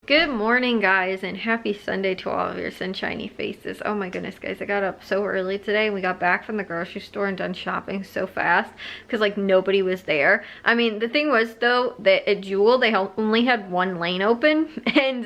Good morning, guys, and happy Sunday to all of your sunshiny faces. Oh my goodness, guys, I got up so early today and we got back from the grocery store and done shopping so fast because like nobody was there. I mean, the thing was though that at Jewel they only had one lane open, and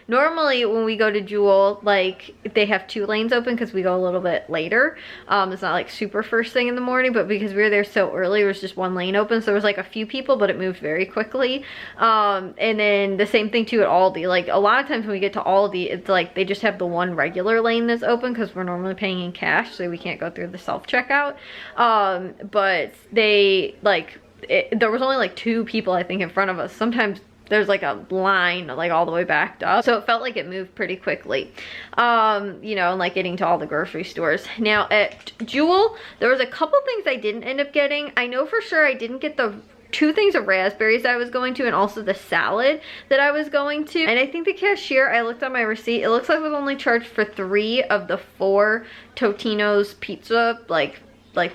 normally when we go to Jewel, like they have two lanes open because we go a little bit later. It's not like super first thing in the morning, but because we were there so early, there was just one lane open, so there was like a few people, but it moved very quickly. And then the same thing too at Aldi. Like a lot of times when we get to Aldi, it's like they just have the one regular lane that's open because we're normally paying in cash, so we can't go through the self-checkout. But they there was only like two people I think in front of us. Sometimes there's like a line like all the way backed up, so it felt like it moved pretty quickly, you know, and like getting to all the grocery stores. Now at Jewel, there was a couple things I didn't end up getting. I know for sure I didn't get the two things of raspberries that I was going to, and also the salad that I was going to. And I think the cashier, I looked on my receipt, it looks like I was only charged for 3 of the 4 Totino's pizza, like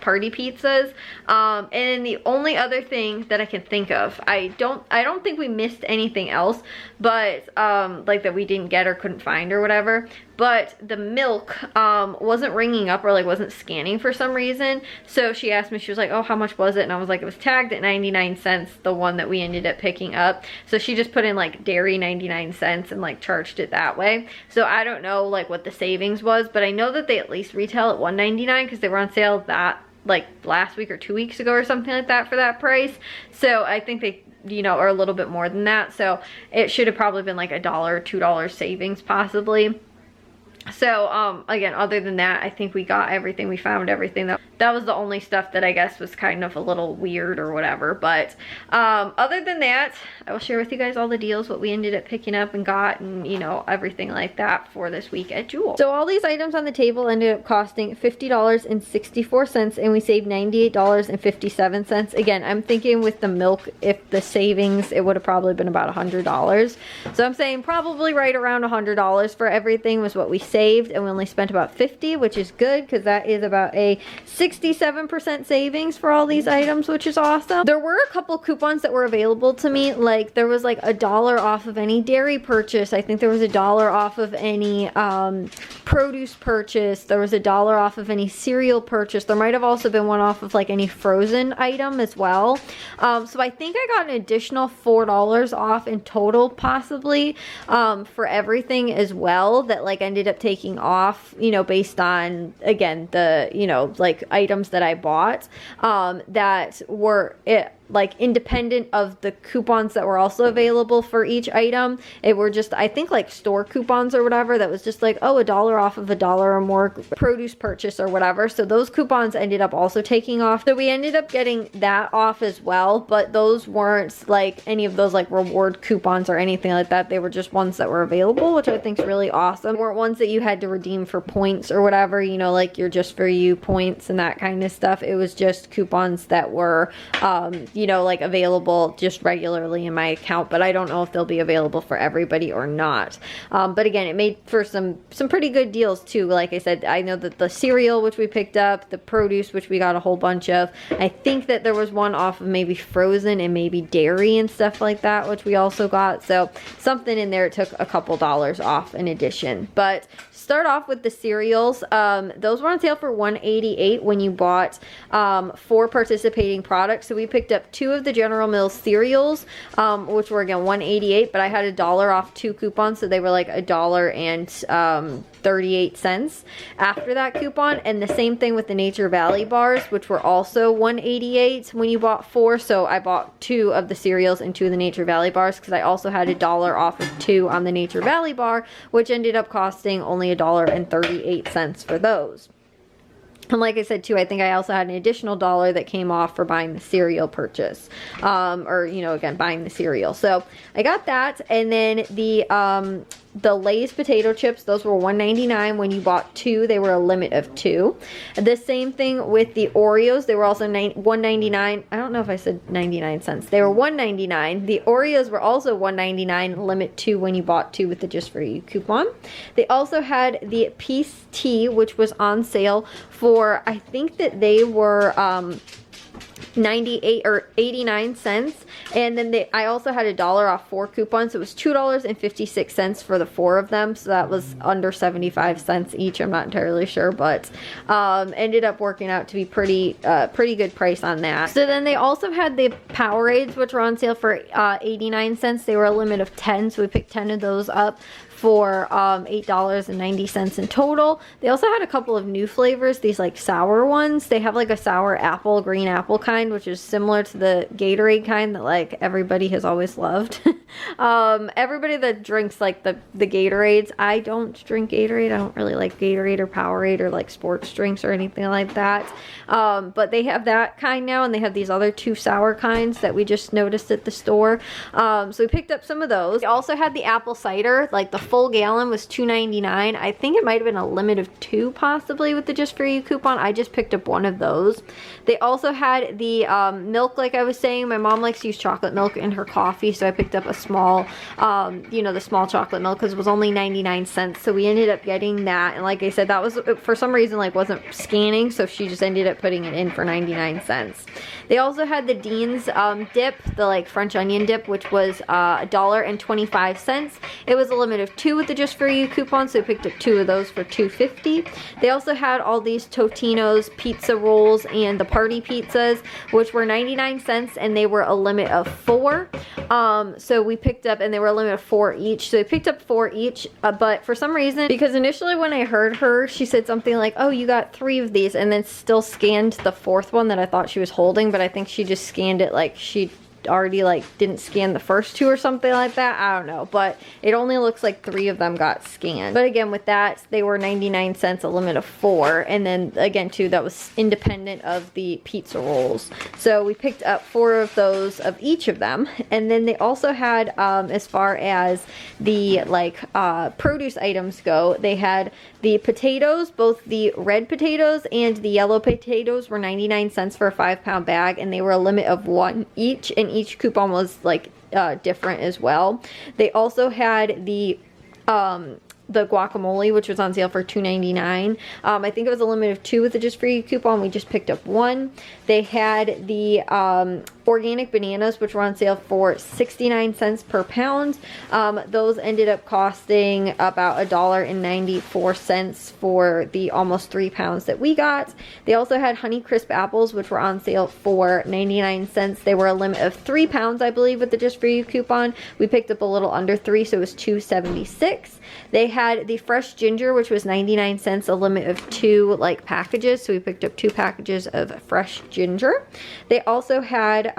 party pizzas. And then the only other thing that I can think of, I don't think we missed anything else, but like that we didn't get or couldn't find or whatever. But the milk wasn't ringing up or like wasn't scanning for some reason. So she asked me, she was like, oh, how much was it? And I was like, it was tagged at 99 cents, the one that we ended up picking up. So she just put in like dairy 99 cents and like charged it that way. So I don't know like what the savings was, but I know that they at least retail at $1.99 because they were on sale that like last week or 2 weeks ago or something like that for that price. So I think they, you know, are a little bit more than that. So it should have probably been like $1 or $2 savings possibly. So again, other than that, I think we got everything. We found everything. That was the only stuff that I guess was kind of a little weird or whatever. But other than that, I will share with you guys all the deals, what we ended up picking up and got, and you know, everything like that for this week at Jewel. So all these items on the table ended up costing $50.64, and we saved $98.57. Again, I'm thinking with the milk, if the savings, it would have probably been about $100. So I'm saying probably right around $100 for everything was what we saved, and we only spent about $50, which is good because that is about a 67% savings for all these items, which is awesome. There were a couple coupons that were available to me, like there was like $1 off of any dairy purchase. I think there was $1 off of any produce purchase. There was $1 off of any cereal purchase. There might have also been one off of like any frozen item as well. So I think I got an additional $4 off in total possibly for everything as well, that like ended up taking off, you know, based on, again, the, you know, like items that I bought that were like independent of the coupons that were also available for each item. It were just, I think, like store coupons or whatever that was just like, oh, $1 off of $1 or more produce purchase or whatever. So those coupons ended up also taking off. So we ended up getting that off as well, but those weren't like any of those like reward coupons or anything like that. They were just ones that were available, which I think is really awesome. They weren't ones that you had to redeem for points or whatever, you know, like your just for you points and that kind of stuff. It was just coupons that were you know, like available just regularly in my account, but I don't know if they'll be available for everybody or not. But again, it made for some pretty good deals too. Like I said, I know that the cereal, which we picked up, the produce, which we got a whole bunch of, I think that there was one off of maybe frozen and maybe dairy and stuff like that, which we also got. So something in there took a couple dollars off in addition. But start off with the cereals. Those were on sale for $1.88 when you bought 4 participating products. So we picked up 2 of the General Mills cereals, which were again $1.88, but I had $1 off 2 coupons, so they were like $1.38 after that coupon. And the same thing with the Nature Valley bars, which were also $1.88 when you bought 4. So I bought 2 of the cereals and 2 of the Nature Valley bars because I also had $1 off of 2 on the Nature Valley bar, which ended up costing only $1.38 for those. And like I said too, I think I also had an additional $1 that came off for buying the cereal purchase, or you know, again, buying the cereal. So I got that. And then the Lay's potato chips, those were $1.99 when you bought 2. They were a limit of 2. The same thing with the Oreos. They were also $1.99. I don't know if I said 99 cents. They were $1.99. The Oreos were also $1.99, limit 2 when you bought 2 with the Just For You coupon. They also had the Peace Tea, which was on sale for, I think that they were 98 or 89 cents, and then I also had $1 off 4 coupons, so it was $2.56 for the 4 of them, so that was under 75 cents each. I'm not entirely sure, but ended up working out to be pretty good price on that. So then they also had the Powerades, which were on sale for 89 cents. They were a limit of 10, so we picked 10 of those up for $8.90 in total. They also had a couple of new flavors, these like sour ones. They have like a sour apple, green apple kind, which is similar to the Gatorade kind that like everybody has always loved. Everybody that drinks like the Gatorades, I don't drink Gatorade. I don't really like Gatorade or Powerade or like sports drinks or anything like that. But they have that kind now, and they have these other 2 sour kinds that we just noticed at the store. So we picked up some of those. They also had the apple cider, like the full gallon was $2.99. I think it might have been a limit of 2 possibly with the Just For You coupon. I just picked up one of those. They also had the milk, like I was saying. My mom likes to use chocolate milk in her coffee, so I picked up a small, you know, the small chocolate milk because it was only 99 cents. So we ended up getting that, and like I said, that was for some reason like wasn't scanning, so she just ended up putting it in for 99 cents. They also had the Dean's dip, the like French onion dip, which was $1.25. It was a limit of 2 with the Just For You coupon, so we picked up 2 of those for $2.50. They also had all these Totino's pizza rolls and the party pizzas, which were 99 cents, and they were a limit of 4. So we picked up, and they were a limit of 4 each, so we picked up 4 each, but for some reason, because initially when I heard her, she said something like, oh, you got 3 of these, and then still scanned the 4th one that I thought she was holding, but I think she just scanned it like she already like didn't scan the first 2 or something like that. I don't know, but it only looks like 3 of them got scanned. But again, with that, they were 99 cents, a limit of 4, and then again too, that was independent of the pizza rolls. So we picked up 4 of those of each of them. And then they also had as far as the like produce items go, they had the potatoes, both the red potatoes and the yellow potatoes were 99 cents for a 5-pound bag, and they were a limit of 1 each, and each coupon was like different as well. They also had the guacamole, which was on sale for $2.99. I think it was a limit of 2 with the Just For You coupon. We just picked up 1. They had the organic bananas, which were on sale for 69 cents per pound. Those ended up costing about $1.94 for the almost 3 pounds that we got. They also had Honey Crisp apples, which were on sale for 99 cents. They were a limit of 3 pounds, I believe, with the Just For You coupon. We picked up a little under 3, so it was $2.76. They had the fresh ginger, which was 99 cents, a limit of 2 like packages, so we picked up 2 packages of fresh ginger. They also had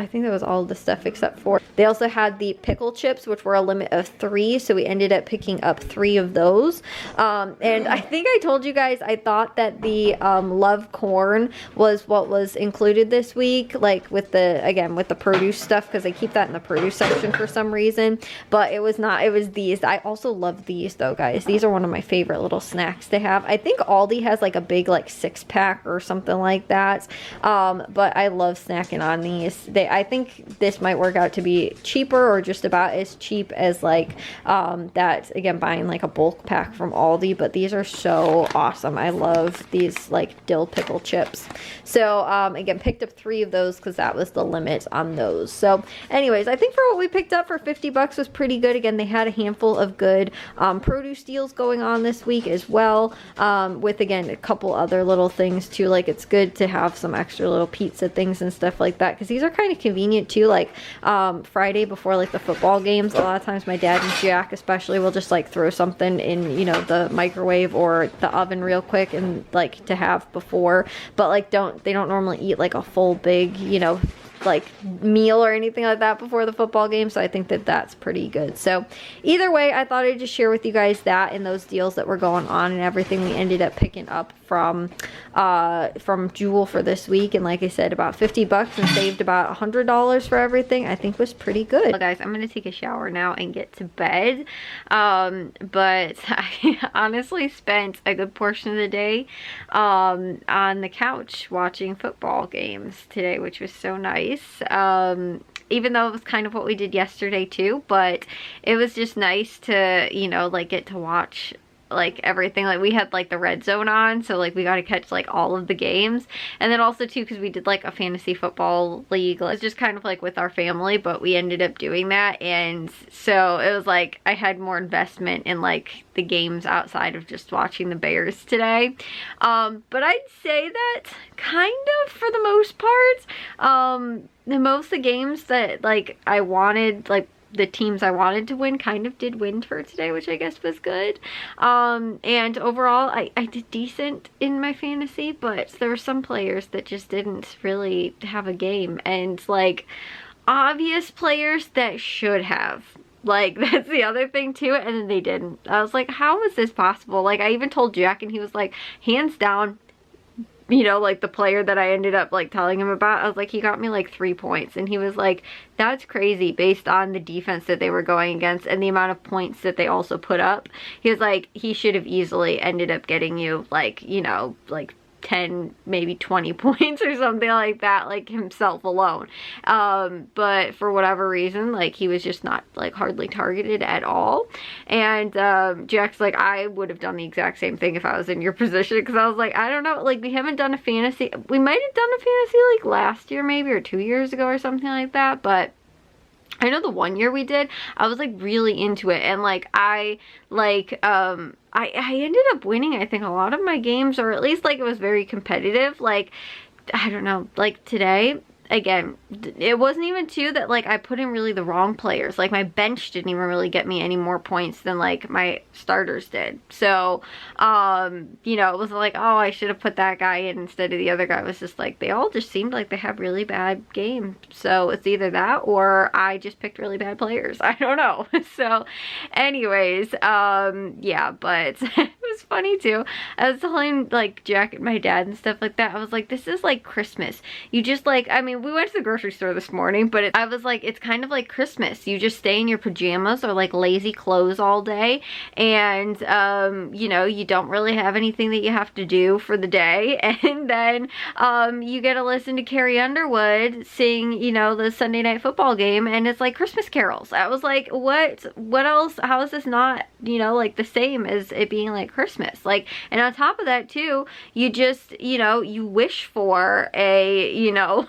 I think that was all the stuff except for, they also had the pickle chips, which were a limit of 3, so we ended up picking up 3 of those. And I think I told you guys I thought that the Love Corn was what was included this week, like with the, again, with the produce stuff, because they keep that in the produce section for some reason, but it was not, it was these. I also love these though, guys. These are one of my favorite little snacks to have. I think Aldi has like a big like 6-pack or something like that, but I love snacking on these. I think this might work out to be cheaper, or just about as cheap as like that, again, buying like a bulk pack from Aldi, but these are so awesome. I love these like dill pickle chips. So again, picked up 3 of those because that was the limit on those. So anyways, I think for what we picked up for 50 bucks was pretty good. Again, they had a handful of good produce deals going on this week as well, with again a couple other little things too. Like it's good to have some extra little pizza things and stuff like that, because these are kind of convenient too. Like Friday before like the football games, a lot of times my dad and Jack especially will just like throw something in, you know, the microwave or the oven real quick and like to have before, but like they don't normally eat like a full big, you know, like meal or anything like that before the football game, so I think that that's pretty good. So either way, I thought I'd just share with you guys that and those deals that were going on and everything we ended up picking up from Jewel for this week. And like I said, about 50 bucks and saved about $100 for everything. I think was pretty good. Well guys, I'm gonna take a shower now and get to bed, but I honestly spent a good portion of the day on the couch watching football games today, which was so nice. Even though it was kind of what we did yesterday too, but it was just nice to, you know, like get to watch like everything. Like we had like the red zone on, so like we got to catch like all of the games. And then also too, because we did like a fantasy football league, it's just kind of like with our family, but we ended up doing that. And so it was like I had more investment in like the games outside of just watching the Bears today. But I'd say that kind of for the most part, most of the games that like I wanted, like the teams I wanted to win kind of did win for today, which I guess was good. And overall I did decent in my fantasy, but there were some players that just didn't really have a game, and like obvious players that should have. Like, that's the other thing too, and then they didn't. I was like, how is this possible? Like, I even told Jack, and he was like, hands down, you know, like the player that I ended up like telling him about, I was like, he got me like 3 points, and he was like, that's crazy based on the defense that they were going against and the amount of points that they also put up. He was like, he should have easily ended up getting you like, you know, like 10, maybe 20 points or something like that, like himself alone. But for whatever reason, like he was just not like hardly targeted at all. And Jack's like, I would have done the exact same thing if I was in your position, because I was like, I don't know, like we haven't done a fantasy, we might have done a fantasy like last year maybe, or 2 years ago or something like that, but I know the one year we did, I was like really into it, and like I ended up winning, I think, a lot of my games, or at least like it was very competitive. Like, I don't know, like today, again, it wasn't even too that like I put in really the wrong players. Like my bench didn't even really get me any more points than like my starters did. So, you know, it wasn't like, oh, I should have put that guy in instead of the other guy. It was just like, they all just seemed like they had really bad games. So it's either that or I just picked really bad players. I don't know. So anyways, yeah, but it was funny too. I was telling like Jack and my dad and stuff like that. I was like, this is like Christmas. You just like, I mean, we went to the grocery store this morning, but I was like, it's kind of like Christmas. You just stay in your pajamas or like lazy clothes all day, and you know, you don't really have anything that you have to do for the day, and then you get to listen to Carrie Underwood sing, you know, the Sunday night football game, and it's like Christmas carols. I was like, what else? How is this not, you know, like the same as it being like Christmas? Like, and on top of that too, you just, you know, you wish for a, you know,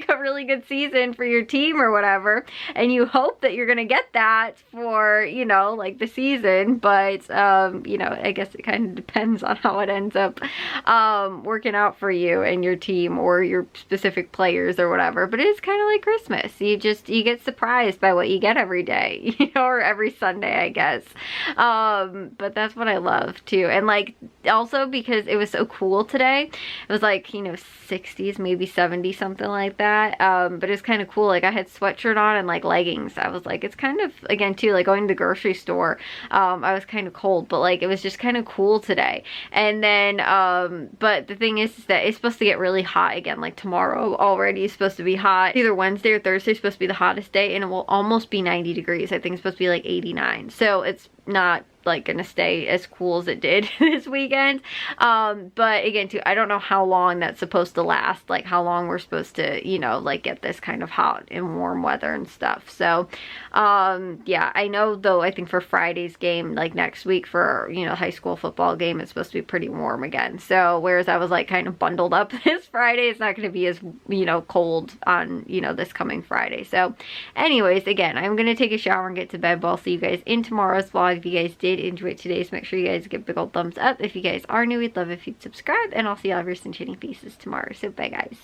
a really good season for your team or whatever, and you hope that you're gonna get that for, you know, like the season. But you know, I guess it kind of depends on how it ends up working out for you and your team or your specific players or whatever. But it is kind of like Christmas. You get surprised by what you get every day, you know, or every Sunday, I guess. But that's what I love too. And like also because it was so cool today, it was like, you know, 60s, maybe 70, something like that. But it's kind of cool. Like I had sweatshirt on and like leggings. I was like, it's kind of, again too, like going to the grocery store, I was kind of cold, but like it was just kind of cool today. And then but the thing is that it's supposed to get really hot again. Like tomorrow already is supposed to be hot. Either Wednesday or Thursday is supposed to be the hottest day, and it will almost be 90 degrees. I think it's supposed to be like 89. So it's not like gonna stay as cool as it did this weekend. But again too, I don't know how long that's supposed to last, like how long we're supposed to, you know, like get this kind of hot and warm weather and stuff. So yeah, I know though, I think for Friday's game, like next week for, you know, high school football game, it's supposed to be pretty warm again. So whereas I was like kind of bundled up this Friday, it's not going to be as, you know, cold on, you know, this coming Friday. So anyways, again, I'm going to take a shower and get to bed, but I'll see you guys in tomorrow's vlog. If you guys did enjoy today's, make sure you guys give a big old thumbs up. If you guys are new, we'd love if you'd subscribe, and I'll see all of your sunshiny faces tomorrow. So bye guys.